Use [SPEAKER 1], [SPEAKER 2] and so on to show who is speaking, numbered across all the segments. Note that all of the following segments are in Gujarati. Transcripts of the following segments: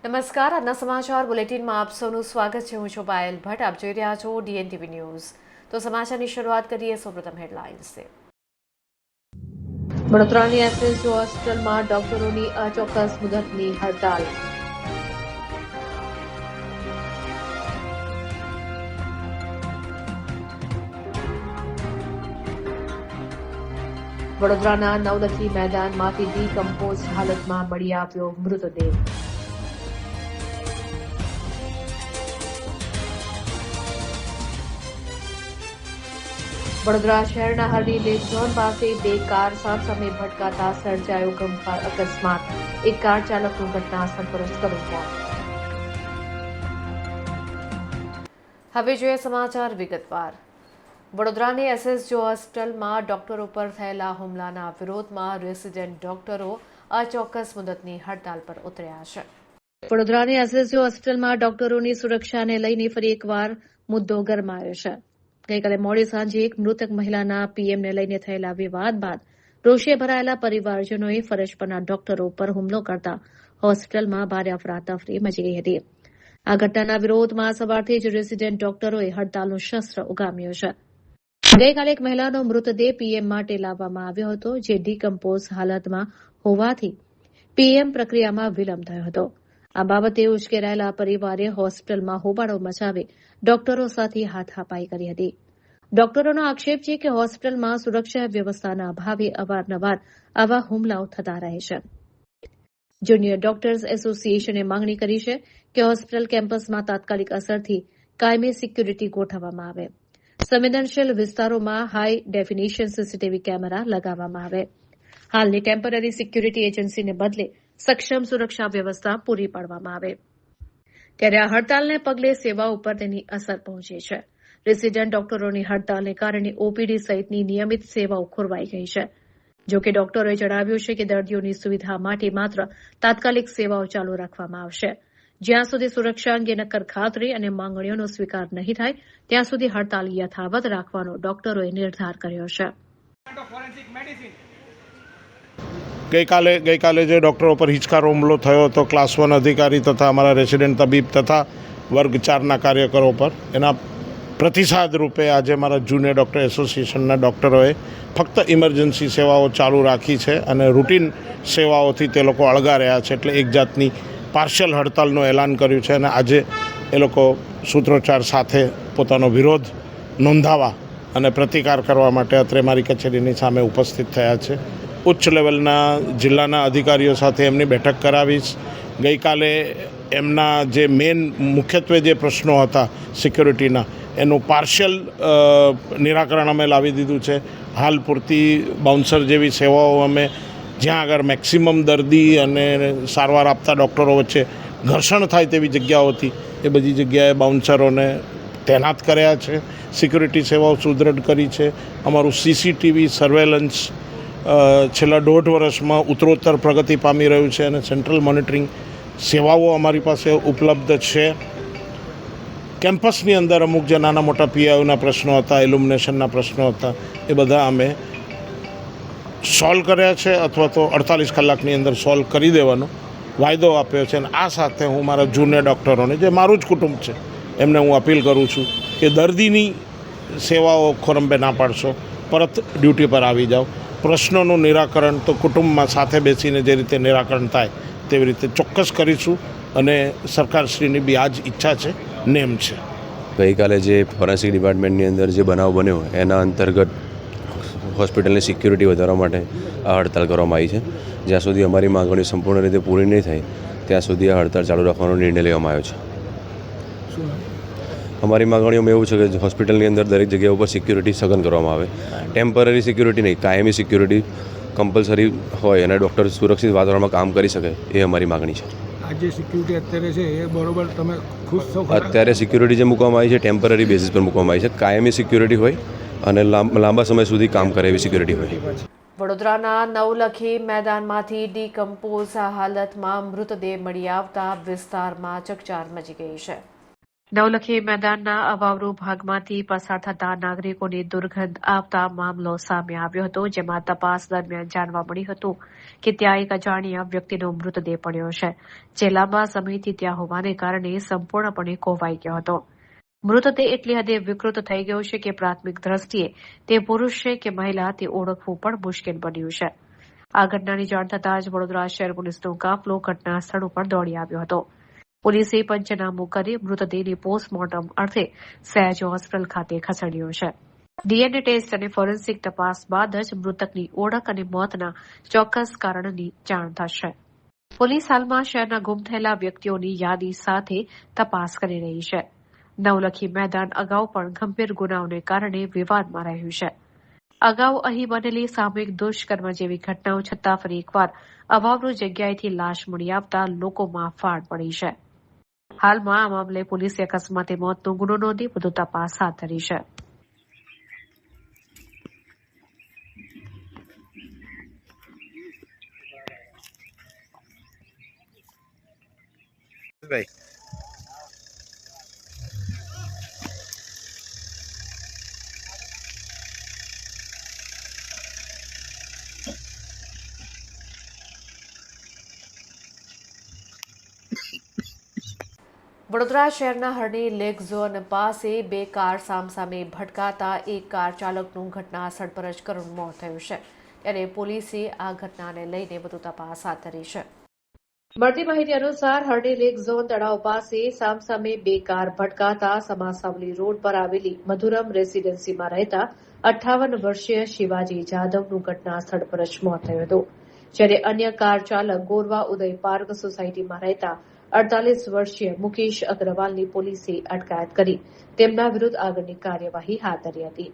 [SPEAKER 1] નમસ્કાર, આજના સમાચાર બુલેટિનમાં આપ સૌનું સ્વાગત છે। હું છું પાયલ ભટ્ટ। આપ જોઈ રહ્યા છો DNTV ન્યૂઝ। તો સમાચારની શરૂઆત કરીએ સૌપ્રથમ હેડલાઇન્સથી। વડોદરાની એસએસજી હોસ્પિટલમાં ડોક્ટરોની અચોક્કસ મુદતની હડતાલ। વડોદરાના નવલખી મેદાનમાંથી ડીકમ્પોઝ હાલતમાં મળી આવ્યો મૃતદેહ। વડોદરા શહેરના હરણી લેક ઝોન પાસે બે કાર સામસામે ભટકાતા સર્જાયો ગમખ્વાર અકસ્માત। એક કાર ચાલકનું ઘટનાસ્થળ પર જ કરું મોત। હવે જોઈએ સમાચાર વિગતવાર। વડોદરાની એસએસજી હોસ્પિટલમાં ડોક્ટરો પર થયેલા હુમલાના વિરોધમાં રેસિડેન્ટ ડોક્ટરો અચોક્કસ મુદતની હડતાલ પર ઉતર્યા છે। વડોદરાની એસએસજી હોસ્પિટલમાં ડોક્ટરોની સુરક્ષાને લઈને ફરી એકવાર મુદ્દો ગરમાયો છે। ગઈકાલે મોડી સાંજે એક મૃતક મહિલાના પીએમને લઈને થયેલા વિવાદ બાદ રોષે ભરાયેલા પરિવારજનોએ ફરજ પરના ડોક્ટરો પર હુમલો કરતા હોસ્પિટલમાં ભારે અફરાતફરી મચી ગઈ હતી। આ ઘટનાના વિરોધમાં સવારથી જ રેસિડેન્ટ ડોક્ટરોએ હડતાલનું શસ્ત્ર ઉગામ્યું છે। ગઈકાલે એક મહિલાનો મૃતદેહ પીએમ માટે લાવવામાં આવ્યો હતો, જે ડીકમ્પોઝ હાલતમાં હોવાથી પીએમ પ્રક્રિયામાં વિલંબ થયો હતો। આ બાબતે ઉશ્કેરાયેલા પરિવારે હોસ્પિટલમાં હોબાળો મચાવી ડોક્ટરો સાથે હાથાપાઈ કરી હતી। ડોક્ટરોનો આક્ષેપ છે કે હોસ્પિટલમાં સુરક્ષા વ્યવસ્થાના અભાવે અવારનવાર આવા હુમલાઓ થતા રહે છે। જુનિયર ડોક્ટર્સ એસોસિએશને માંગણી કરી છે કે હોસ્પિટલ કેમ્પસમાં તાત્કાલિક અસરથી કાયમી સિક્યુરિટી ગોઠવવામાં આવે, સંવેદનશીલ વિસ્તારોમાં હાઈ ડેફિનિશન સીસીટીવી કેમેરા લગાવવામાં આવે, હાલની ટેમ્પરરી સિક્યુરિટી એજન્સીને બદલે સક્ષમ સુરક્ષા વ્યવસ્થા પૂરી પાડવામાં આવે। ત્યારે આ હડતાલને પગલે સેવાઓ ઉપર તેની અસર પહોંચી છે। રેસિડેન્ટ ડોક્ટરોની હડતાલને કારણે ઓપીડી સહિતની નિયમિત સેવાઓ ખોરવાઈ ગઈ છે। જોકે ડોક્ટરોએ જણાવ્યું છે કે દર્દીઓની સુવિધા માટે માત્ર તાત્કાલિક સેવાઓ ચાલુ રાખવામાં આવશે। જ્યાં સુધી સુરક્ષા અંગે નક્કર ખાતરી અને માંગણીઓનો સ્વીકાર નહીં થાય ત્યાં સુધી હડતાલ યથાવત રાખવાનો ડોક્ટરોએ નિર્ધાર કર્યો છે।
[SPEAKER 2] ગઈકાલે જે ડૉક્ટરો પર હિચકારો હુમલો થયો હતો, ક્લાસ 1 અધિકારી તથા અમારા રેસિડેન્ટ તબીબ તથા વર્ગ 4ના કાર્યકરો પર, એના પ્રતિસાદ રૂપે આજે અમારા જુનિયર ડૉક્ટર એસોસિએશનના ડૉક્ટરોએ ફક્ત ઇમરજન્સી સેવાઓ ચાલુ રાખી છે અને રૂટીન સેવાઓથી તે લોકો અળગા રહ્યા છે। એટલે એક જાતની પાર્શિયલ હડતાલનું એલાન કર્યું છે અને આજે એ લોકો સૂત્રોચ્ચાર સાથે પોતાનો વિરોધ નોંધાવવા અને પ્રતિકાર કરવા માટે અત્રે મારી કચેરીની સામે ઉપસ્થિત થયા છે। ઉચ્ચ લેવલના જિલ્લાના અધિકારીઓ સાથે એમની બેઠક કરાવીશ। ગઈકાલે એમના જે મુખ્યત્વે જે પ્રશ્નો હતા સિક્યુરિટીના, એનું પાર્શિયલ નિરાકરણ અમે લાવી દીધું છે। હાલ પૂરતી બાઉન્સર જેવી સેવાઓ અમે જ્યાં આગળ મેક્સિમમ દર્દી અને સારવાર આપતા ડૉક્ટરો વચ્ચે ઘર્ષણ થાય તેવી જગ્યાઓથી એ બધી જગ્યાએ બાઉન્સરોને તૈનાત કર્યા છે। સિક્યુરિટી સેવાઓ સુદૃઢ કરી છે। અમારું સીસીટીવી સર્વેલન્સ છેલ્લા 1.5 વર્ષમાં ઉત્તરોત્તર પ્રગતિ પામી રહ્યું છે અને સેન્ટ્રલ મોનિટરિંગ સેવાઓ અમારી પાસે ઉપલબ્ધ છે। કેમ્પસની અંદર અમુક જે નાના મોટા પીઆઈઓના પ્રશ્નો હતા, ઇલ્યુમિનેશનના પ્રશ્નો હતા, એ બધા અમે સોલ્વ કર્યા છે અથવા તો 48 કલાકની અંદર સોલ્વ કરી દેવાનો વાયદો આપ્યો છે। અને આ સાથે હું મારા જુનિયર ડૉક્ટરોને, જે મારું જ કુટુંબ છે, એમને હું અપીલ કરું છું કે દર્દીની સેવાઓ ખોરંભે ના પાડશો, પરત ડ્યુટી પર આવી જાઓ। પ્રશ્નોનું નિરાકરણ તો કુટુંબમાં સાથે બેસીને જે રીતે નિરાકરણ થાય તેવી રીતે ચોક્કસ કરીશું અને સરકારશ્રીની બી આ જ ઈચ્છા છે, નેમ છે।
[SPEAKER 3] ગઈકાલે જે ફોરેન્સિક ડિપાર્ટમેન્ટની અંદર જે બનાવ બન્યો એના અંતર્ગત હોસ્પિટલની સિક્યુરિટી વધારવા માટે આ હડતાલ કરવામાં આવી છે। જ્યાં સુધી અમારી માંગણીઓ સંપૂર્ણ રીતે પૂરી નહીં થાય ત્યાં સુધી આ હડતાલ ચાલુ રાખવાનો નિર્ણય લેવામાં આવ્યો છે। અમારી માંગણીઓમાં એવું છે કે હોસ્પિટલની અંદર દરેક જગ્યા ઉપર સિક્યુરિટી સઘન કરવામાં આવે, ટેમ્પરરી સિક્યુરિટી નહીં, કાયમી સિક્યુરિટી કમ્પલસરી હોય અને ડૉક્ટર સુરક્ષિત વાતાવરણમાં કામ કરી શકે, એ અમારી માગણી છે।
[SPEAKER 4] આજે સિક્યુરિટી અત્યારે છે એ બરોબર તમે ખુશ છો?
[SPEAKER 3] અત્યારે સિક્યુરિટી જે મૂકવામાં આવી છે ટેમ્પરરી બેઝિસ પર મૂકવામાં આવી છે। કાયમી સિક્યુરિટી હોય અને લાંબા સમય સુધી કામ કરે એવી સિક્યુરિટી હોય।
[SPEAKER 1] વડોદરાના નવલખી મેદાનમાંથી ડીકમ્પોઝ હાલતમાં મૃતદેહ મળી આવતા વિસ્તારમાં ચકચાર મચી ગઈ છે। નવલખી મેદાનના અવાવરૂ ભાગમાંથી પસાર થતા નાગરિકોને દુર્ગંધ આવતા મામલો સામે આવ્યો હતો, જેમાં તપાસ દરમિયાન જાણવા મળ્યું હતું કે ત્યાં એક અજાણ્યા વ્યક્તિનો મૃતદેહ પડ્યો છે, જે લાંબા સમયથી ત્યાં હોવાને કારણે સંપૂર્ણપણે કોવાઈ ગયો હતો. મૃતદેહ એટલી હદે વિકૃત થઈ ગયો છે કે પ્રાથમિક દ્રષ્ટિએ તે પુરુષ છે કે મહિલા તે ઓળખવું પણ મુશ્કેલ બન્યું છે. આ ઘટનાની જાણ થતાં જ વડોદરા શહેર પોલીસનો કાફલો ઘટના સ્થળ ઉપર દોડી આવ્યો હતો. પોલીસે પંચનામું કરી મૃતદેહને પોસ્ટમોર્ટમ અર્થે સયાજી હોસ્પિટલ ખાતે ખસેડ્યો છે. ડીએનએ ટેસ્ટ અને ફોરેન્સિક તપાસ બાદ જ મૃતકની ઓળખ અને મોતના ચોક્કસ કારણની જાણ થશે. પોલીસ હાલમાં શહેરના ગુમ થયેલા વ્યક્તિઓની યાદી સાથે તપાસ કરી રહી છે. નવલખી મેદાન અગાઉ પણ ગંભીર ગુનાઓને કારણે વિવાદમાં રહ્યું છે. અગાઉ અહીં બનેલી સામૂહિક દુષ્કર્મ જેવી ઘટનાઓ છતાં ફરી એકવાર અવાવરૂ જગ્યાએથી લાશ મળી આવતા લોકોમાં ફાળ પડી છે. હાલમાં આ મામલે પોલીસે અકસ્માતે મોતનો ગુનો નોંધી વધુ તપાસ હાથ ધરી છે. વડોદરા શહેરના હરણી લેક ઝોન પાસે બે કાર સામસામે ભટકાતા એક કાર ચાલકનું ઘટના સ્થળ પર જ કરુણ મોત થયું છે, ત્યારે પોલીસે આ ઘટનાને લઈને વધુ તપાસ હાથ ધરી છે. મળતી માહિતી અનુસાર હરણી લેક ઝોન તળાવ પાસે સામસામે બે કાર ભટકાતા સમાસાવલી રોડ પર આવેલી મધુરમ રેસીડેન્સીમાં રહેતા 58 વર્ષીય શિવાજી જાદવનું ઘટના સ્થળ પર જ મોત થયું હતું, જ્યારે અન્ય કાર ચાલક ગોરવા ઉદય પાર્ક સોસાયટીમાં રહેતા 48 વર્ષીય મુકેશ અગ્રવાલની પોલીસે અટકાયત કરી તેમના વિરુદ્ધ આગળની કાર્યવાહી હાથ ધરી હતી.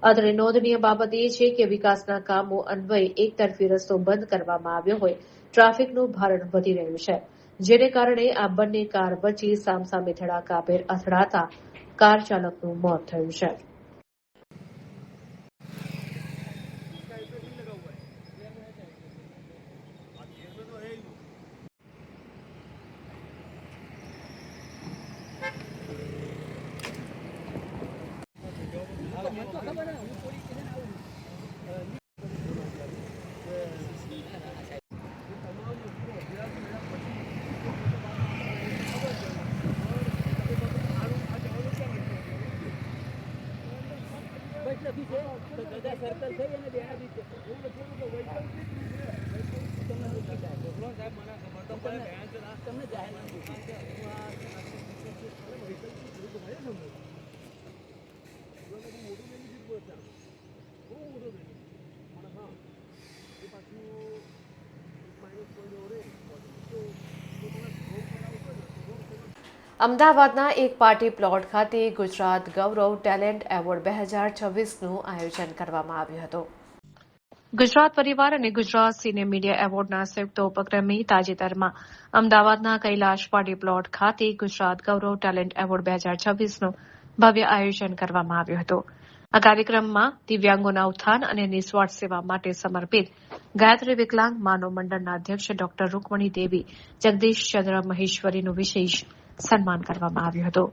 [SPEAKER 1] અત્રે નોંધનીય બાબત એ છે કે વિકાસના કામો અન્વયે એકતરફી રસ્તો બંધ કરવામાં આવ્યો હોય ટ્રાફિકનું ભારણ વધી રહ્યું છે, જેને કારણે આ બંને કાર વચ્ચે સામસામે ધડાકાભેર અથડાતા કાર ચાલકનું મોત થયું છે. અમદાવાદના એક પાર્ટી પ્લોટ ખાતે ગુજરાત ગૌરવ ટેલેન્ટ એવોર્ડ 2026નું આયોજન કરવામાં આવ્યું હતું. ગુજરાત પરિવાર અને ગુજરાત સિને મીડિયા એવોર્ડના સંયુક્ત ઉપક્રમે તાજેતરમાં અમદાવાદના કૈલાશ પાર્ટી પ્લોટ ખાતે ગુજરાત ગૌરવ ટેલેન્ટ એવોર્ડ 2026નું ભવ્ય આયોજન કરવામાં આવ્યું હતું. આ કાર્યક્રમમાં દિવ્યાંગોના ઉત્થાન અને નિસ્વાર્થ સેવા માટે સમર્પિત ગાયત્રી વિકલાંગ માનવ મંડળના અધ્યક્ષ ડોક્ટર રૂકમણી દેવી જગદીશચંદ્ર મહેશ્વરીનું વિશેષ સન્માન કરવામાં આવ્યું હતું.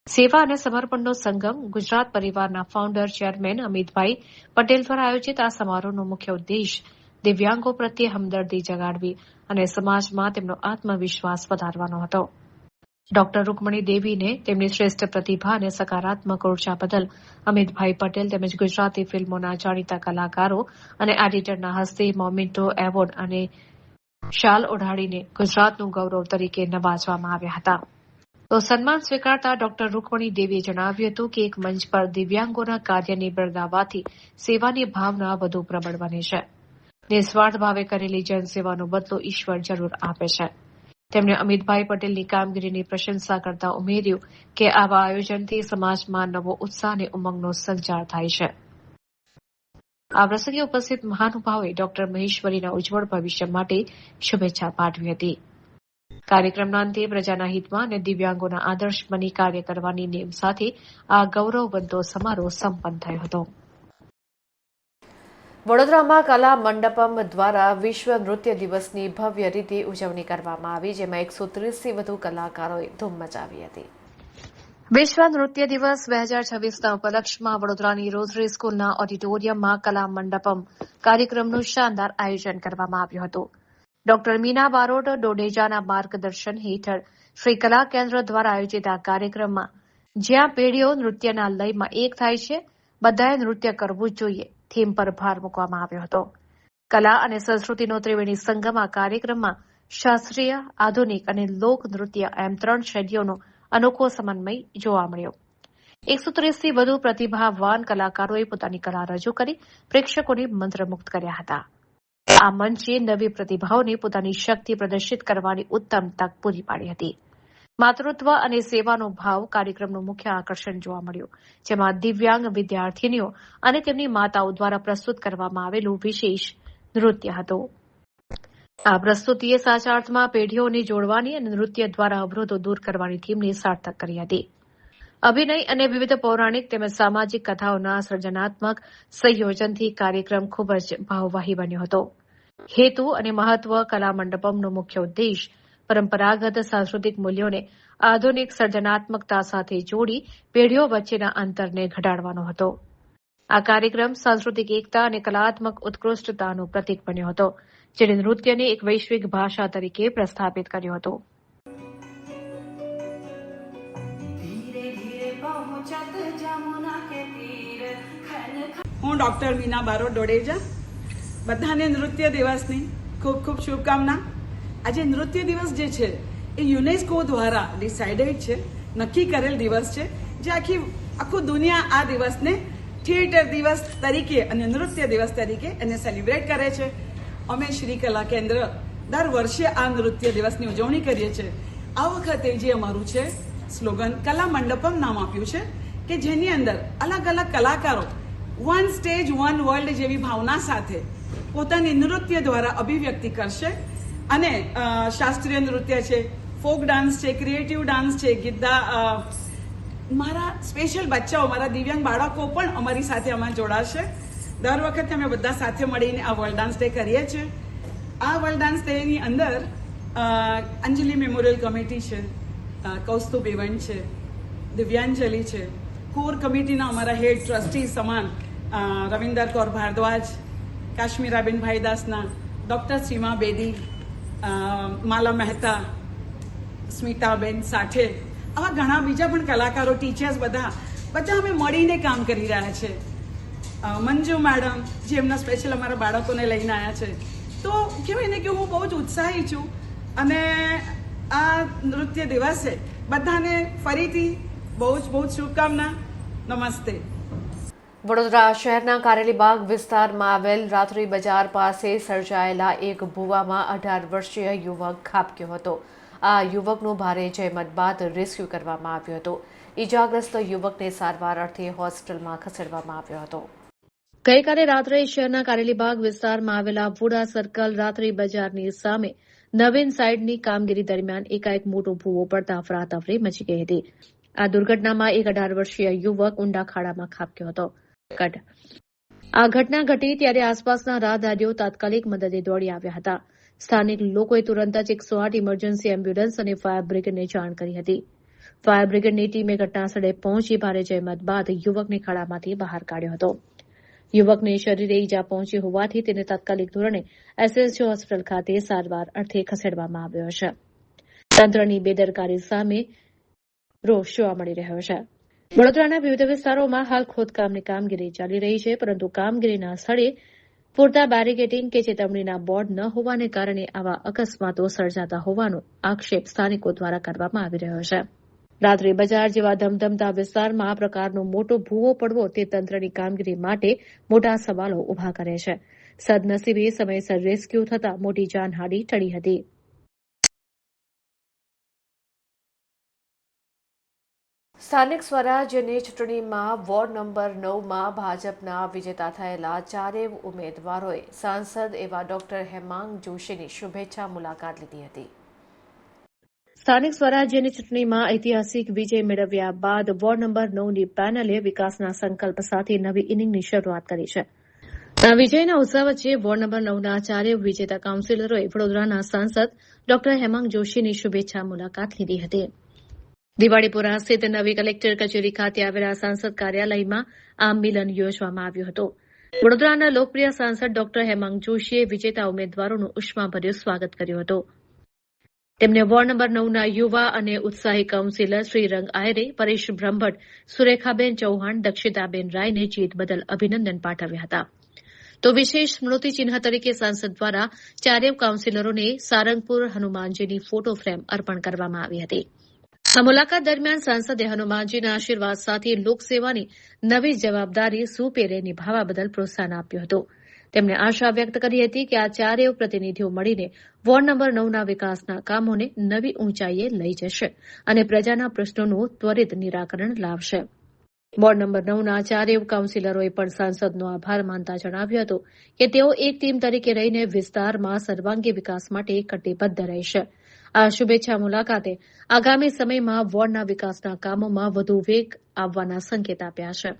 [SPEAKER 1] સેવા અને સમર્પણનો સંગમ ગુજરાત પરિવારના ફાઉન્ડર ચેરમેન અમિતભાઈ પટેલ દ્વારા આયોજિત આ સમારોહનો મુખ્ય ઉદ્દેશ દિવ્યાંગો પ્રત્યે હમદર્દી જગાડવી અને સમાજમાં તેમનો આત્મવિશ્વાસ વધારવાનો હતો. ડોક્ટર રૂકમણી દેવીને તેમની શ્રેષ્ઠ પ્રતિભા અને સકારાત્મક ઉર્જા બદલ અમિતભાઈ પટેલ તેમજ ગુજરાતી ફિલ્મોના જાણીતા કલાકારો અને એડિટરના હસ્તે મોમેન્ટો એવોર્ડ અને શાલ ઓઢાડીને ગુજરાતનું ગૌરવ તરીકે નવાજવામાં આવ્યા હતા. તો સન્માન સ્વીકારતા ડોક્ટર રૂકમણી દેવીએ જણાવ્યું હતું કે એક મંચ પર દિવ્યાંગોના કાર્યને બિરદાવવાથી સેવાની ભાવના વધુ પ્રબળ બને છે. નિસ્વાર્થ ભાવે કરેલી જનસેવાનો બદલો ઈશ્વર જરૂર આપે છે. તેમણે અમિતભાઈ પટેલની કામગીરીની પ્રશંસા કરતા ઉમેર્યું કે આવા આયોજનથી સમાજમાં નવો ઉત્સાહ અને ઉમંગનો સંચાર થાય છે. આ પ્રસંગે ઉપસ્થિત મહાનુભાવોએ ડોક્ટર મહેશ્વરીના ઉજ્જવળ ભવિષ્ય માટે શુભેચ્છા પાઠવી હતી. કાર્યક્રમના અંતે પ્રજાના હિતમાં અને દિવ્યાંગોના આદર્શ બની કાર્ય કરવાની નેમ સાથે આ ગૌરવવંતો સમારોહ સંપન્ન થયો હતો. વડોદરામાં કલા મંડપમ દ્વારા વિશ્વ નૃત્ય દિવસની ભવ્ય રીતે ઉજવણી કરવામાં આવી, જેમાં 130થી વધુ કલાકારોએ ધૂમ મચાવી હતી. વિશ્વ નૃત્ય દિવસ 2026ના ઉપલક્ષમાં વડોદરાની રોઝરી સ્કૂલના ઓડિટોરિયમમાં કલા મંડપમ કાર્યક્રમનું શાનદાર આયોજન કરવામાં આવ્યું હતું. ડોક્ટર મીના બારોટ ડોડેજાના માર્ગદર્શન હેઠળ શ્રી કલા કેન્દ્ર દ્વારા આયોજિત આ કાર્યક્રમમાં જ્યાં પેઢીઓ નૃત્યના લયમાં એક થાય છે, બધાએ નૃત્ય કરવું જ જોઈએ થીમ પર ભાર મૂકવામાં આવ્યો હતો. કલા અને સંસ્કૃતિનો ત્રિવેણી સંગમ આ કાર્યક્રમમાં શાસ્ત્રીય, આધુનિક અને લોક નૃત્ય એમ 3 શૈલીઓનો અનોખો સમન્વય જોવા મળ્યો. 130થી વધુ પ્રતિભાવાન કલાકારોએ પોતાની કલા રજૂ કરી પ્રેક્ષકોને મંત્રમુગ્ધ કર્યા હતા. આ મંચે નવી પ્રતિભાઓને પોતાની શક્તિ પ્રદર્શિત કરવાની ઉત્તમ તક પૂરી પાડી હતી. માતૃત્વ અને સેવાનો ભાવ કાર્યક્રમનું મુખ્ય આકર્ષણ જોવા મળ્યું, જેમાં દિવ્યાંગ વિદ્યાર્થીનીઓ અને તેમની માતાઓ દ્વારા પ્રસ્તુત કરવામાં આવેલું વિશેષ નૃત્ય હતું. આ પ્રસ્તુતિએ સાચા અર્થમાં પેઢીઓને જોડવાની અને નૃત્ય દ્વારા અવરોધો દૂર કરવાની થીમને સાર્થક કરી હતી. અભિનય અને વિવિધ પૌરાણિક તેમજ સામાજિક કથાઓના સર્જનાત્મક સંયોજનથી કાર્યક્રમ ખૂબ જ ભાવવાહી બન્યો હતો. હેતુ અને મહત્વ કલા મંડપમનો મુખ્ય ઉદ્દેશ પરંપરાગત સાંસ્કૃતિક મૂલ્યોને આધુનિક સર્જનાત્મકતા સાથે જોડી પેઢીઓ વચ્ચેના અંતરને ઘટાડવાનો હતો. આ કાર્યક્રમ સાંસ્કૃતિક એકતા અને કલાત્મક ઉત્કૃષ્ટતાનું પ્રતીક બન્યો હતો, જેણે નૃત્યને એક વૈશ્વિક ભાષા તરીકે પ્રસ્થાપિત કર્યો હતો.
[SPEAKER 5] હું ડોક્ટર મીના બારોટ ડોડેજા. બધાને નૃત્ય દિવસની ખૂબ ખૂબ શુભકામના. આજે નૃત્ય દિવસ જે છે એ યુનેસ્કો દ્વારા ડિસાઇડેડ છે, નક્કી કરેલ દિવસ છે, જે આખું દુનિયા આ દિવસને થિયેટર દિવસ તરીકે અને નૃત્ય દિવસ તરીકે એને સેલિબ્રેટ કરે છે. અમે શ્રી કલા કેન્દ્ર દર વર્ષે આ નૃત્ય દિવસની ઉજવણી કરીએ છીએ. આ વખતે જે અમારું છે સ્લોગન કલા મંડપમ નામ આપ્યું છે, કે જેની અંદર અલગ અલગ કલાકારો વન સ્ટેજ વન વર્લ્ડ જેવી ભાવના સાથે પોતાની નૃત્ય દ્વારા અભિવ્યક્તિ કરશે. અને શાસ્ત્રીય નૃત્ય છે, ફોક ડાન્સ છે, ક્રિએટિવ ડાન્સ છે, ગીદ્દા, મારા સ્પેશિયલ બચ્ચાઓ, મારા દિવ્યાંગ બાળકો પણ અમારી સાથે અમારે જોડાશે. દર વખતે અમે બધા સાથે મળીને આ વર્લ્ડ ડાન્સ ડે કરીએ છીએ. આ વર્લ્ડ ડાન્સ ડેની અંદર અંજલિ મેમોરિયલ કમિટી છે, કૌસ્તુભ ઇવેન્ટ છે, દિવ્યાંજલિ છે, કોર કમિટીના અમારા હેડ ટ્રસ્ટી સમાન રવિન્દર કૌર ભારદ્વાજ, કાશ્મીરાબેન ભાઈદાસના, ડૉક્ટર સીમા બેદી, માલા મહેતા, સ્મિતાબેન સાઠે, આવા ઘણા બીજા પણ કલાકારો, ટીચર્સ, બધા અમે મળીને કામ કરી રહ્યા છે. મંજુ મેડમ જે એમના સ્પેશિયલ અમારા બાળકોને લઈને આવ્યા છે. તો કહેવાય ને કે હું બહુ જ ઉત્સાહી છું. અને આ નૃત્ય દિવસે બધાને ફરીથી બહુ જ શુભકામના. નમસ્તે.
[SPEAKER 1] વડોદરા શહેરના કારેલીબાગ વિસ્તારમાં આવેલ રાત્રિ બજાર પાસે સર્જાયેલા એક ભૂવામાં 18 વર્ષીય યુવક ખાબક્યો હતો. આ યુવકનું ભારે જહેમત બાદ રેસ્ક્યુ કરવામાં આવ્યો હતો. ઇજાગ્રસ્ત યુવકને સારવાર અર્થે હોસ્પિટલમાં ખસેડવામાં આવ્યો હતો. ગઈકાલે રાત્રે શહેરના કારેલીબાગ વિસ્તારમાં આવેલા વુડા સર્કલ રાત્રિ બજારની સામે નવીન સાઇડની કામગીરી દરમિયાન એકાએક મોટો ભૂવો પડતા અફરાતફરી મચી ગઈ હતી. આ દુર્ઘટનામાં એક 18 વર્ષીય યુવક ઊંડા ખાડામાં ખાબક્યો હતો. આ ઘટના ઘટી ત્યારે આસપાસના રાહદારીઓ તાત્કાલિક મદદે દોડી આવ્યા હતા. સ્થાનિક લોકોએ તુરંત જ 108 ઇમરજન્સી એમ્બ્યુલન્સ અને ફાયર બ્રિગેડને જાણ કરી હતી. ફાયર બ્રિગેડની ટીમે ઘટનાસ્થળે પહોંચી ભારે જહેમત બાદ યુવકને ખાડામાંથી બહાર કાઢ્યો હતો. યુવકને શરીરે ઈજા પહોંચી હોવાથી તેને તાત્કાલિક ધોરણે એસએસજી હોસ્પિટલ ખાતે સારવાર અર્થે ખસેડવામાં આવ્યો છે. તંત્રની બેદરકારી સામે રોષ જોવા મળી રહ્યો છે. વડોદરાના વિવિધ વિસ્તારોમાં હાલ ખોદકામની કામગીરી ચાલી રહી છે, પરંતુ કામગીરીના સ્થળે પૂરતા બેરિકેડિંગ કે ચેતવણીના બોર્ડ ન હોવાને કારણે આવા અકસ્માતો સર્જાતા હોવાનો આક્ષેપ સ્થાનિકો દ્વારા કરવામાં આવી રહ્યો છે. રાત્રિ બજાર જેવા ધમધમતા વિસ્તારમાં આ પ્રકારનો મોટો ભૂવો પડવો તે તંત્રની કામગીરી માટે મોટા સવાલો ઉભા કરે છે. સદનસીબે સમયસર રેસ્ક્યુ થતા મોટી જાનહાનિ ટળી હતી. સ્થાનિક સ્વરાજ્યની ચૂંટણીમાં વોર્ડ નંબર 9માં ભાજપના વિજેતા થયેલા ચારેય ઉમેદવારોએ સાંસદ એવા ડોક્ટર હેમાંગ જોશીની શુભેચ્છા મુલાકાત લીધી હતી. સ્થાનિક સ્વરાજ્યની ચૂંટણીમાં ઐતિહાસિક વિજય મેળવ્યા બાદ વોર્ડ નંબર 9ની પેનલે વિકાસના સંકલ્પ સાથે નવી ઇનિંગની શરૂઆત કરી છે. આ વિજયના ઉત્સાહ વચ્ચે વોર્ડ નંબર 9ના ચારેય વિજેતા કાઉન્સિલરોએ વડોદરાના સાંસદ ડોક્ટર હેમાંગ જોશીની શુભેચ્છા મુલાકાત લીધી હતી. દિવાળીપુરા સ્થિત નવી કલેક્ટર કચેરી ખાતે આવેલા સાંસદ કાર્યાલયમાં આ મિલન યોજવામાં આવ્યું હતું. વડોદરાના લોકપ્રિય સાંસદ ડોક્ટર હેમાંગ જોશીએ વિજેતા ઉમેદવારોનું ઉષ્માભર્યું સ્વાગત કર્યું હતું. તેમને વોર્ડ નંબર 9ના યુવા અને ઉત્સાહી કાઉન્સિલર શ્રીરંગ આયરે, પરેશ બ્રહ્મભટ્ટ, સુરેખાબેન ચૌહાણ, દક્ષિતાબેન રાયને જીત બદલ અભિનંદન પાઠવ્યા હતા. તો વિશેષ સ્મૃતિચિહ્ન તરીકે સાંસદ દ્વારા ચારેય કાઉન્સિલરોને સારંગપુર હનુમાનજીની ફોટો ફ્રેમ અર્પણ કરવામાં આવી હતી. આ મુલાકાત દરમિયાન સાંસદે હનુમાનજીના આશીર્વાદ સાથે લોકસેવાની નવી જવાબદારી સુપેરે નિભાવવા બદલ પ્રોત્સાહન આપ્યું હતું. તેમણે આશા વ્યક્ત કરી હતી કે આ ચારેય પ્રતિનિધિઓ મળીને વોર્ડ નંબર 9ના વિકાસના કામોને નવી ઊંચાઈએ લઈ જશે અને પ્રજાના પ્રશ્નોનું ત્વરિત નિરાકરણ લાવશે. વોર્ડ નંબર 9ના ચારેય કાઉન્સિલરોએ પણ સાંસદનો આભાર માનતા જણાવ્યું હતું કે તેઓ એક ટીમ તરીકે રહીને વિસ્તારમાં સર્વાંગી વિકાસ માટે કટિબદ્ધ રહેશે. આ શુભેચ્છા મુલાકાતે આગામી સમયમાં વોર્ડના વિકાસના કામોમાં વધુ વેગ આવવાના સંકેત આપ્યા છે.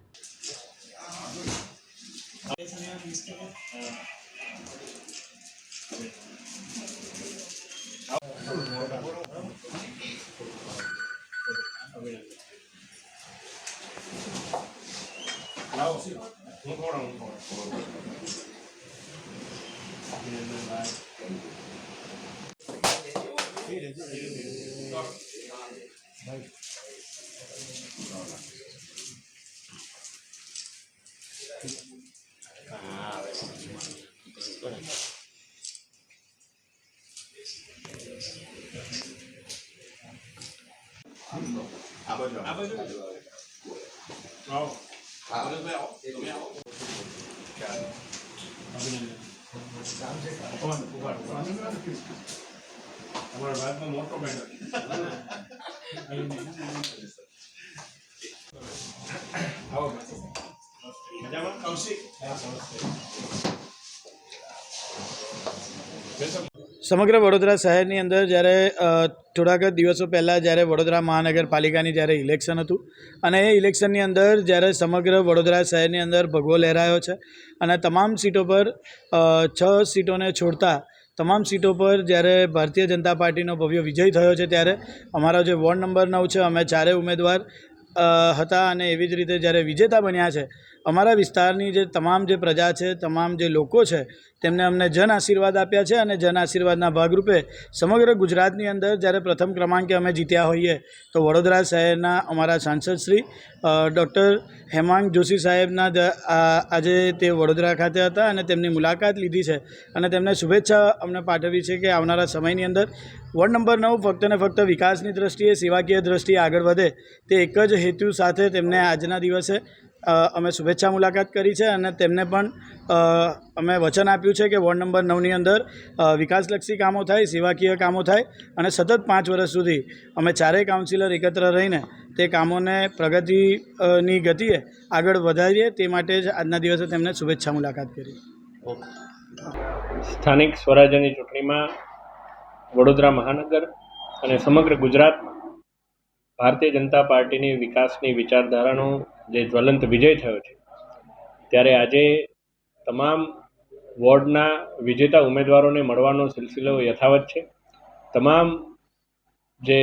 [SPEAKER 6] સમગ્ર વડોદરા શહેરની અંદર જ્યારે થોડાક દિવસો પહેલાં જ્યારે વડોદરા મહાનગરપાલિકાની જ્યારે ઇલેક્શન હતું અને એ ઇલેક્શનની અંદર જ્યારે સમગ્ર વડોદરા શહેરની અંદર ભગવો લહેરાયો છે અને તમામ સીટો પર 6 સીટોને છોડતા તમામ સીટો પર જ્યારે ભારતીય જનતા પાર્ટીનો ભવ્ય વિજય થયો છે ત્યારે અમારા જે વોર્ડ નંબર 9 છે અમે ચારેય ઉમેદવાર હતા અને એવી જ રીતે જ્યારે વિજેતા બન્યા છે અમારા વિસ્તારની જે તમામ જે પ્રજા છે, તમામ જે લોકો છે તેમને અમને જન આશીર્વાદ આપ્યા છે અને જન આશીર્વાદના ભાગરૂપે સમગ્ર ગુજરાતની અંદર જ્યારે પ્રથમ ક્રમાંકે અમે જીત્યા હોઈએ તો વડોદરા શહેરના અમારા સાંસદ શ્રી ડૉક્ટર હેમાંગ જોશી સાહેબના આજે તે વડોદરા ખાતે હતા અને તેમની મુલાકાત લીધી છે અને તેમને શુભેચ્છા અમને પાઠવી છે કે આવનારા સમયની અંદર વોર્ડ નંબર 9 ફક્ત ને ફક્ત વિકાસની દ્રષ્ટિએ, સેવાકીય દ્રષ્ટિએ આગળ વધે તે એક જ હેતુ સાથે તેમને આજના દિવસે અમે શુભેચ્છા મુલાકાત કરી છે અને તેમને પણ અમે વચન આપ્યું છે કે વોર્ડ નંબર 9ની અંદર વિકાસલક્ષી કામો થાય, સેવાકીય કામો થાય અને સતત 5 વર્ષ સુધી અમે ચારેય કાઉન્સિલર એકત્ર રહીને તે કામોને પ્રગતિની ગતિએ આગળ વધારીએ તે માટે જ આજના દિવસે તેમને શુભેચ્છા મુલાકાત કરી.
[SPEAKER 7] સ્થાનિક સ્વરાજ્યની ચૂંટણીમાં વડોદરા મહાનગર અને સમગ્ર ગુજરાતમાં ભારતીય જનતા પાર્ટીની વિકાસની વિચારધારાનો જે જ્વલંત વિજય થયો છે ત્યારે આજે તમામ વોર્ડના વિજેતા ઉમેદવારોને મળવાનો સિલસિલો યથાવત છે. તમામ જે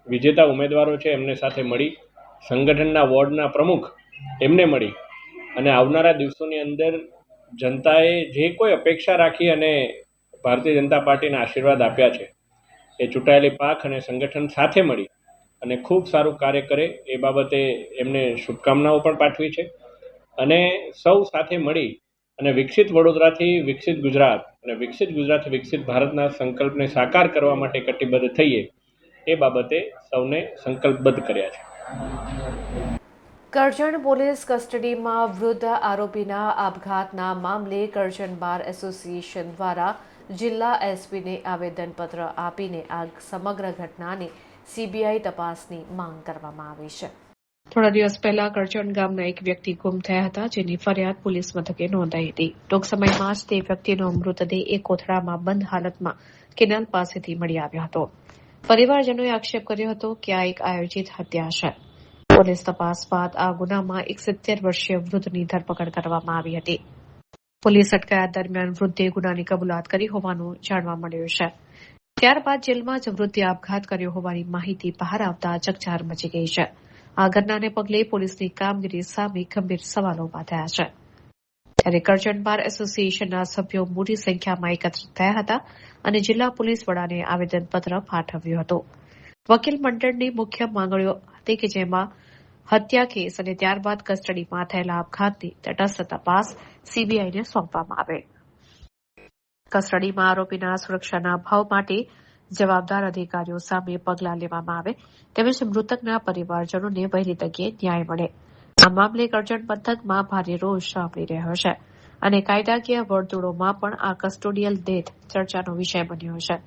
[SPEAKER 7] વિજેતા ઉમેદવારો છે એમને સાથે મળી, સંગઠનના વોર્ડના પ્રમુખ એમને મળી અને આવનારા દિવસોની અંદર જનતાએ જે કોઈ અપેક્ષા રાખી અને ભારતીય જનતા પાર્ટીના આશીર્વાદ આપ્યા છે એ ચૂંટાયેલી પાંખ અને સંગઠન સાથે મળી અને ખૂબ સારું કાર્ય કરે એ બાબતે એમને શુભકામનાઓ પણ પાઠવી છે અને સૌ સાથે મળી અને વિકસિત વડોદરાથી વિકસિત ગુજરાત અને વિકસિત ગુજરાતથી વિકસિત ભારતના સંકલ્પને સાકાર કરવા માટે કટિબદ્ધ થઈએ એ બાબતે સૌને સંકલ્પબદ્ધ કર્યા છે.
[SPEAKER 1] કરજણ પોલીસ કસ્ટડીમાં વૃદ્ધ આરોપીના આપઘાતના મામલે કરજણ બાર એસોસિએશન દ્વારા જિલ્લા એસપીને આવેદનપત્ર આપીને આ સમગ્ર ઘટનાની સીબીઆઈ તપાસની માંગ કરવામાં આવી છે. થોડા દિવસ પહેલા કરજણ ગામના એક વ્યક્તિ ગુમ થયા હતા, જેની ફરિયાદ પોલીસ મથકે નોંધાઈ હતી. ટૂંક સમયમાં જ તે વ્યક્તિનો મૃતદેહ એક કોથળામાં બંધ હાલતમાં કેનાલ પાસેથી મળી આવ્યો હતો. પરિવારજનોએ આક્ષેપ કર્યો હતો કે આ એક આયોજિત હત્યા છે. પોલીસ તપાસ બાદ આ ગુનામાં એક 70 વર્ષીય વૃદ્ધની ધરપકડ કરવામાં આવી હતી. પોલીસ અટકાયત દરમિયાન વૃદ્ધે ગુનાની કબૂલાત કરી હોવાનું જાણવા મળ્યું છે. ત્યારબાદ જેલમાં જ મૃત્યુ આપઘાત કર્યો હોવાની માહિતી બહાર આવતા ચકચાર મચી ગઈ છે. આ ઘટનાને પગલે પોલીસની કામગીરી સામે ગંભીર સવાલો ઉભા થયા છે. ત્યારે કરજણ બાર એસોસિએશનના સભ્યો મોટી સંખ્યામાં એકત્રિત થયા હતા અને જિલ્લા પોલીસ વડાને આવેદનપત્ર પાઠવ્યું હતું. વકીલ મંડળની મુખ્ય માંગણીઓ હતી કે જેમાં હત્યા કેસ અને ત્યારબાદ કસ્ટડીમાં થયેલા આપઘાતની તટસ્થ તપાસ સીબીઆઈને સોંપવામાં આવે. કસ્ટડીમાં આરોપીના સુરક્ષાના અભાવ માટે જવાબદાર અધિકારીઓ સામે પગલાં લેવામાં આવે તેમજ મૃતકના પરિવારજનોને વહેલી તકે ન્યાય મળે. આ મામલે કરજણ પંથકમાં ભારે રોષ જોવા મળી રહ્યો છે અને કાયદાકીય વર્તુળોમાં પણ આ કસ્ટોડિયલ ડેથ ચર્ચાનો વિષય બન્યો છે.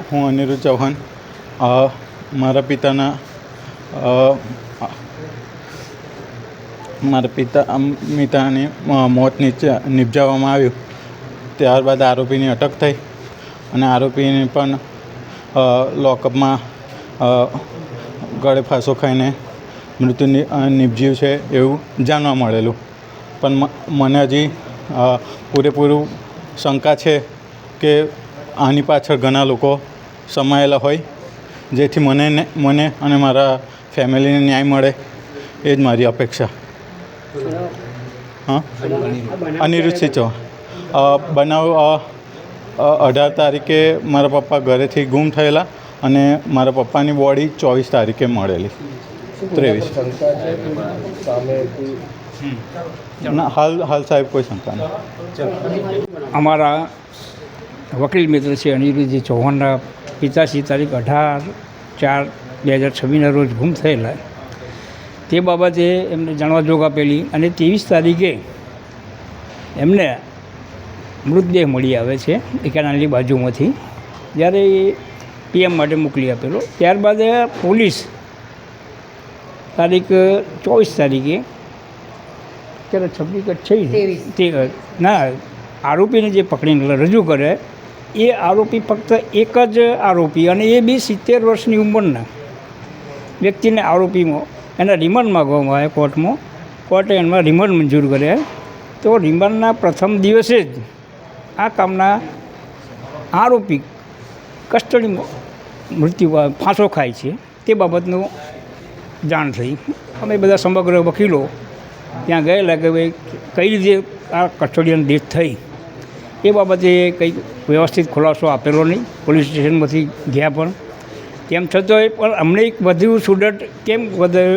[SPEAKER 8] હું અનિરુદ્ધ ચૌહાણ મારા પિતાના મોત નિપજાવવામાં આવ્યું. ત્યારબાદ આરોપીની અટક થઈ અને આરોપીને પણ લોકઅપમાં ગળે ફાંસો ખાઈને મૃત્યુ નિપજ્યું છે એવું જાણવા મળેલું. પણ મને હજી પૂરેપૂરું શંકા છે કે આની પાછળ ઘણા લોકો સમાયેલા હોય, જેથી મને અને મારા ફેમિલીને ન્યાય મળે એ જ મારી અપેક્ષા. અનિરુદ્ધસિંહ ચૌહાણ. બનાવ 18 તારીખે મારા પપ્પા ઘરેથી ગુમ થયેલા અને મારા પપ્પાની બોડી 24 તારીખે મળેલી. 23 ના હાલ સાહેબ કોઈ શંકા નહીં.
[SPEAKER 9] અમારા વકીલ મિત્ર છે અનિરુદ્ધજી ચૌહાણના પિતાશ્રી તારીખ 18/4/2026ના રોજ ગુમ થયેલા. તે બાબતે એમને જાણવા જોગ આપેલી અને 23 તારીખે એમને મૃતદેહ મળી આવે છે એ કેનાલની બાજુમાંથી, જ્યારે એ પીએમ માટે મોકલી આપેલો. ત્યારબાદ પોલીસ તારીખ 24 તારીખે ત્યારે 26 ના આરોપીને જે પકડીને રજૂ કરે એ આરોપી ફક્ત એક જ આરોપી અને એ બી 70 વર્ષની ઉંમરના વ્યક્તિને આરોપીમાં એના રિમાન્ડ માગવામાં આવે કોર્ટમાં. કોર્ટે એમાં રિમાન્ડ મંજૂર કર્યા. તો રિમાન્ડના પ્રથમ દિવસે જ આ કામના આરોપી કસ્ટડીમાં ફાંસો ખાય છે તે બાબતનું જાણ થઈ. અમે બધા સમગ્ર વકીલો ત્યાં ગયેલા કે ભાઈ કઈ રીતે આ કસ્ટોડિયન ડેથ થઈ એ બાબતે કંઈ વ્યવસ્થિત ખુલાસો આપેલો નહીં. પોલીસ સ્ટેશનમાંથી ગયા પણ તેમ છતાંય પણ અમને એક વધુ સુડટ કેમ વધારે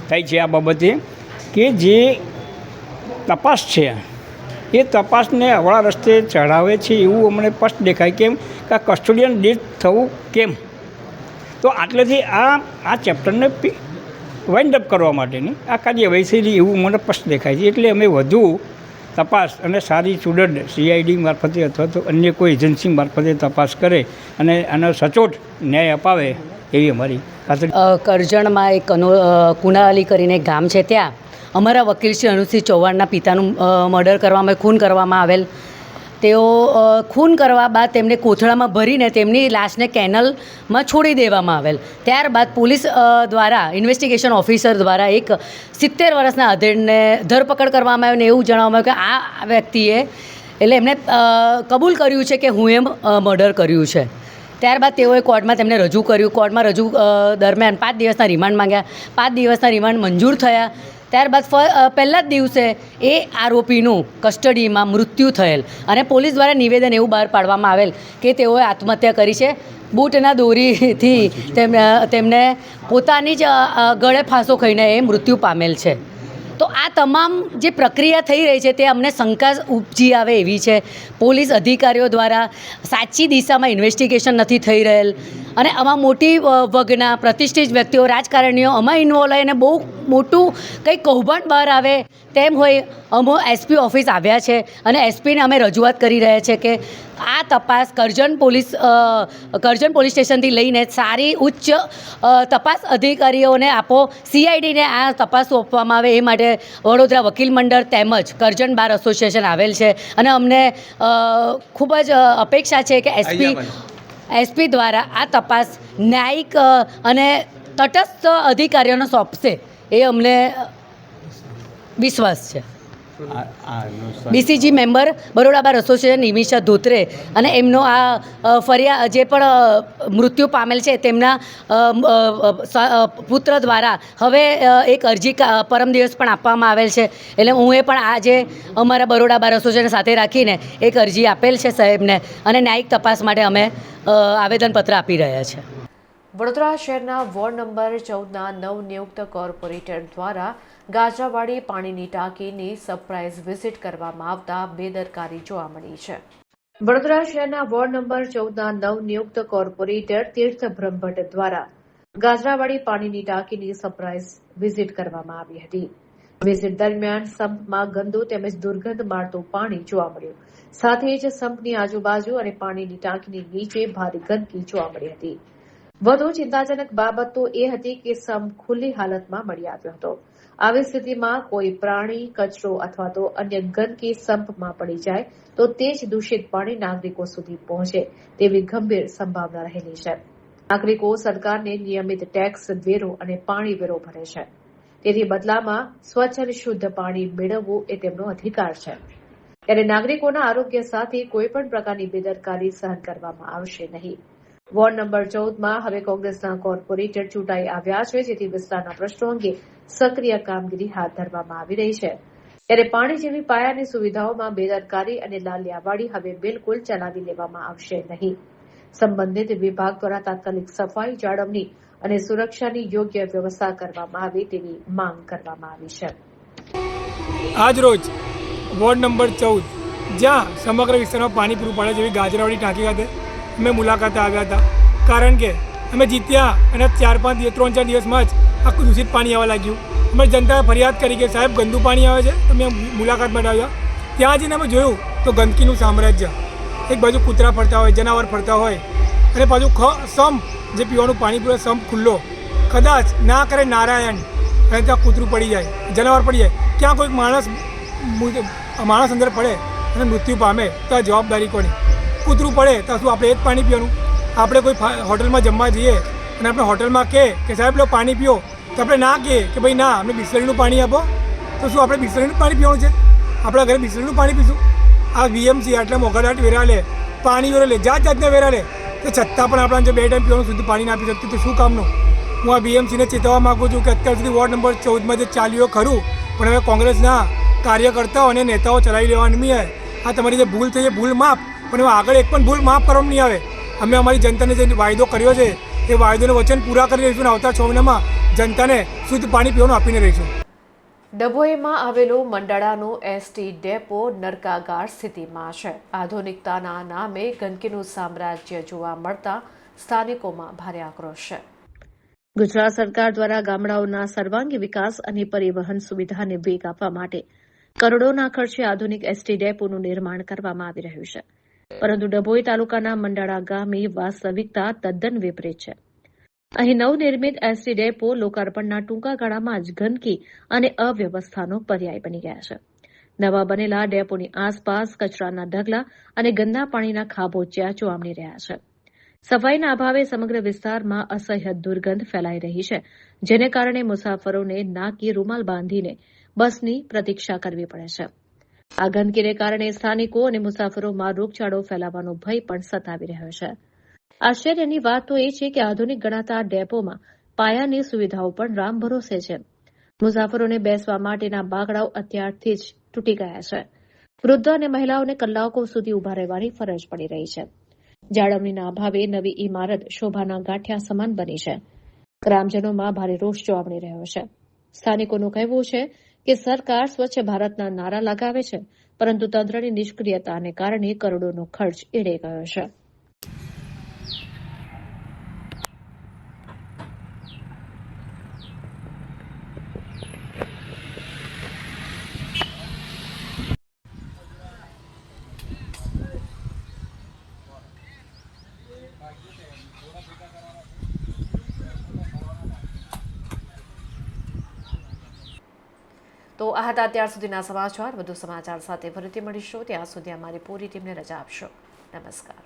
[SPEAKER 9] થાય છે આ બાબતે કે જે તપાસ છે એ તપાસને અવળા રસ્તે ચઢાવે છે એવું અમને સ્પષ્ટ દેખાય. કેમ કે આ કસ્ટોડિયન ડેથ થવું કેમ? તો આટલેથી આ ચેપ્ટરને વાઇન્ડ અપ કરવા માટેની આ કાર્યવાહી થયેલી એવું મને સ્પષ્ટ દેખાય છે. એટલે અમે વધુ તપાસ અને સારી સુડડ CID મારફતે અથવા તો અન્ય કોઈ એજન્સી મારફતે તપાસ કરે અને આનો સચોટ ન્યાય અપાવે એવી અમારી ખાતરી.
[SPEAKER 10] કરજણમાં એક કુનાલી કરીને એક ગામ છે, ત્યાં અમારા વકીલ શ્રી અનુસિંહ ચૌહાણના પિતાનું મર્ડર કરવામાં ખૂન કરવામાં આવેલ. તેઓ ખૂન કરવા બાદ તેમને કોથળામાં ભરીને તેમની લાશને કેનલમાં છોડી દેવામાં આવેલ. ત્યારબાદ પોલીસ દ્વારા ઇન્વેસ્ટિગેશન ઓફિસર દ્વારા એક 70 વર્ષના અધેડને ધરપકડ કરવામાં આવ્યો ને એવું જણાવવામાં આવ્યું કે આ વ્યક્તિએ એટલે એમને કબૂલ કર્યું છે કે હું એમ મર્ડર કર્યું છે. ત્યારબાદ તેઓએ કોર્ટમાં તેમને રજૂ કર્યું. કોર્ટમાં રજૂ દરમિયાન 5 દિવસના રિમાન્ડ માંગ્યા. 5 દિવસના રિમાન્ડ મંજૂર થયા. ત્યારબાદ પહેલા જ દિવસે એ આરોપીનું કસ્ટડીમાં મૃત્યુ થયેલ અને પોલીસ દ્વારા નિવેદન એવું બહાર પાડવામાં આવેલ કે તેઓએ આત્મહત્યા કરી છે. બૂટના દોરીથી તેમને પોતાની જ ગળે ફાંસો ખાઈને એ મૃત્યુ પામેલ છે. તો આ તમામ જે પ્રક્રિયા થઈ રહી છે તે અમને શંકા ઉપજી આવે એવી છે. પોલીસ અધિકારીઓ દ્વારા સાચી દિશામાં ઇન્વેસ્ટિગેશન નથી થઈ રહેલ અને આમાં મોટી વર્ગના પ્રતિષ્ઠિત વ્યક્તિઓ રાજકારણીઓ આમાં ઇન્વોલ્વ હોય અને બહુ મોટું કંઈક કૌભાંડ બહાર આવે તેમ હોય. અમે એસપી ઓફિસ આવ્યા છે અને એસપીને અમે રજૂઆત કરી રહ્યા છે કે આ તપાસ કરજણ પોલીસ સ્ટેશનથી લઈને સારી ઉચ્ચ તપાસ અધિકારીઓને આપો, CIDને આ તપાસ સોંપવામાં આવે એ માટે વડોદરા વકીલ મંડળ તેમજ કરજણ બાર એસોસિએશન આવેલ છે. અને અમને ખૂબ જ અપેક્ષા છે કે એસપી દ્વારા આ તપાસ ન્યાયિક અને તટસ્થ અધિકારીઓને સોંપશે એ અમને વિશ્વાસ છે. BCG member Baroda bar association Nimisha Dhotre અને એમનો આ ફરિયાદ જે પણ મૃત્યુ પામેલ છે તેમના પુત્ર દ્વારા હવે એક અરજી પરમ દિવસ પણ આપવામાં આવેલ છે. એટલે હું એ પણ આજે અમારા બરોડા બાર એસોસિએશન સાથે રાખીને એક અરજી આપેલ છે સાહેબને અને ન્યાયિક તપાસ માટે અમે આવેદનપત્ર આપી રહ્યા છીએ.
[SPEAKER 1] વડોદરા શહેરના વોર્ડ નંબર 14ના નવનિયુક્ત કોર્પોરેટર દ્વારા ગાજરાવાડી પાણીની ટાંકીની સરપ્રાઇઝ વિઝિટ કરવામાં આવતા બેદરકારી જોવા મળી છે. વડોદરા શહેરના વોર્ડ નંબર 14ના નવનિયુક્ત કોર્પોરેટર તીર્થ બ્રહ્મભટ્ટ દ્વારા ગાજરાવાડી પાણીની ટાંકીની સરપ્રાઇઝ વિઝિટ કરવામાં આવી હતી. વિઝિટ દરમિયાન સંપમાં ગંદુ તેમજ દુર્ગંધ મારતું પાણી જોવા મળ્યું. સાથે જ સંપની આજુબાજુ અને પાણીની ટાંકીની નીચે ભારે ગંદકી જોવા મળી હતી. વધુ ચિંતાજનક બાબત તો એ હતી કે સંપ ખુલ્લી હાલતમાં મળી આવ્યો હતો. આવી સ્થિતિમાં કોઈ પ્રાણી, કચરો અથવા તો અન્ય ગંદકી સંપમાં પડી જાય તો તે જ દૂષિત પાણી નાગરિકો સુધી પહોંચે તેવી ગંભીર સંભાવના રહેલી છે. નાગરિકો સરકારને નિયમિત ટેક્સ, વેરો અને પાણી વેરો ભરે છે. તેથી બદલામાં સ્વચ્છ અને શુદ્ધ પાણી મેળવવું એ તેમનો અધિકાર છે. ત્યારે નાગરિકોના આરોગ્ય સાથે કોઈપણ પ્રકારની બેદરકારી સહન કરવામાં આવશે નહીં. વોર્ડ નંબર 14માં હવે કોંગ્રેસના કોર્પોરેટર ચૂંટાઈ આવ્યા છે, જેથી વિસ્તારના પ્રશ્નો અંગે સક્રિય કામગીરી હાથ ધરવામાં આવી રહી છે. ત્યારે પાણી જેવી પાયાની સુવિધાઓમાં બેદરકારી અને લાલિયાવાડી હવે બિલકુલ ચલાવી લેવામાં આવશે નહીં. સંબંધિત વિભાગ દ્વારા તાત્કાલિક સફાઈ, જાળવણી અને સુરક્ષાની યોગ્ય વ્યવસ્થા કરવામાં આવે તેવી માંગ કરવામાં આવી છે.
[SPEAKER 11] આજ રોજ વોર્ડ નંબર 14 જ્યાં સમગ્ર વિસ્તારમાં પાણી પૂરું પાડે જેવી ગાજરાવાડી ટાંકી ખાતે અમે મુલાકાતે આવ્યા હતા. કારણ કે અમે જીત્યા અને 3-4 દિવસમાં જ આખું દૂષિત પાણી આવવા લાગ્યું. અમે જનતાએ ફરિયાદ કરી કે સાહેબ ગંદુ પાણી આવે છે. અમે મુલાકાત માટે આવ્યા. ત્યાં જઈને અમે જોયું તો ગંદકીનું સામ્રાજ્ય. એક બાજુ કૂતરા ફરતા હોય, જનાવર ફરતા હોય અને પાછું સંપ જે પીવાનું પાણી પૂરે સંપ ખુલ્લો. કદાચ ના કરે નારાયણ અને ત્યાં કૂતરું પડી જાય, જનાવર પડી જાય, ક્યાં કોઈક માણસ અંદર પડે અને મૃત્યુ પામે તો આ જવાબદારી કોની? કૂતરું પડે તો શું આપણે એ જ પાણી પીવાનું? આપણે કોઈ હોટલમાં જમવા જઈએ અને આપણે હોટલમાં કહે કે સાહેબ લો પાણી પીઓ, તો આપણે ના કહીએ કે ભાઈ ના અમને બિસ્લરીનું પાણી આપો. તો શું આપણે બિસ્લરીનું પાણી પીવાનું છે? આપણા ઘરે બિસ્લરીનું પાણી પીશું? આ VMC આટલા મોઘાદાટ વેરા લે, પાણી વેરા લે, જાતના વેરા લે, તો છતાં પણ આપણા જો 2 ટાઈમ પીવાનું શુદ્ધ પાણી ના આપી શકતું તો શું કામનું? હું આ VMCને ચેતવવા માગું છું કે અત્યાર સુધી વોર્ડ નંબર 14માં જે ચાલ્યું ખરું, પણ હવે કોંગ્રેસના કાર્યકર્તાઓ અને નેતાઓ ચલાવી લેવાની નહીં આવે. આ તમારી જે ભૂલ થઈ એ ભૂલ માફ, પણ હવે આગળ એક પણ ભૂલ માફ કરવામાં નહીં આવે. અમે અમારી જનતાને જે વાયદો કર્યો છે એ વાયદોનું વચન પૂરા કરી રહીશું અને આવતા 6 મહિનામાં જનતાને શુદ્ધ પાણી પીવાનું આપીને રહીશું.
[SPEAKER 1] ડભોઈમાં આવેલું મંડાળાનું ST ડેપો નરકાગાર સ્થિતિમાં છે. આધુનિકતાના નામે ગંદકીનું સામ્રાજ્ય જોવા મળતા સ્થાનિકોમાં ભારે આક્રોશ છે. ગુજરાત સરકાર દ્વારા ગામડાઓના સર્વાંગી વિકાસ અને પરિવહન સુવિધાને વેગ આપવા માટે કરોડોના ખર્ચે આધુનિક ST ડેપોનું નિર્માણ કરવામાં આવી રહ્યું છે. પરંતુ ડભોઈ તાલુકાના મંડાળા ગામની વાસ્તવિકતા તદ્દન વિપરીત છે. અહીં નવનિર્મિત ST ડેપો લોકાર્પણના ટૂંકા ગાળામાં જ ગંદકી અને અવ્યવસ્થાનો પર્યાય બની ગયા છે. નવા બનેલા ડેપોની આસપાસ કચરાના ઢગલા અને ગંદા પાણીના ખાબોચિયા જોવા મળી રહ્યા છે. સફાઈના અભાવે સમગ્ર વિસ્તારમાં અસહ્ય દુર્ગંધ ફેલાઈ રહી છે, જેને કારણે મુસાફરોને નાકી રૂમાલ બાંધીને બસની પ્રતીક્ષા કરવી પડે છે. આ ગંદકીને કારણે સ્થાનિકો અને મુસાફરોમાં રોગચાળો ફેલાવાનો ભય પણ સતાવી રહ્યો છે. આશ્ચર્યની વાત તો એ છે કે આધુનિક ગણાતા આ ડેપોમાં પાયાની સુવિધાઓ પણ રામ ભરોસે છે. મુસાફરોને બેસવા માટેના બાકડાઓ અત્યારથી જ તૂટી ગયા છે. વૃદ્ધ અને મહિલાઓને કલાકો સુધી ઉભા રહેવાની ફરજ પડી રહી છે. જાળવણીના અભાવે નવી ઇમારત શોભાના ગાંઠિયા સમાન બની છે. ગ્રામજનોમાં ભારે રોષ જોવા મળી રહ્યો છે. સ્થાનિકોનું કહેવું છે કે સરકાર સ્વચ્છ ભારતના નારા લગાવે છે, પરંતુ તંત્રની નિષ્ક્રિયતાને કારણે કરોડોનો ખર્ચ એળે ગયો છે. આ હતા અત્યાર સુધીના સમાચાર. વધુ સમાચાર સાથે ફરીથી મળીશું. ત્યાં સુધી અમારી પૂરી ટીમને રજા આપશો. નમસ્કાર.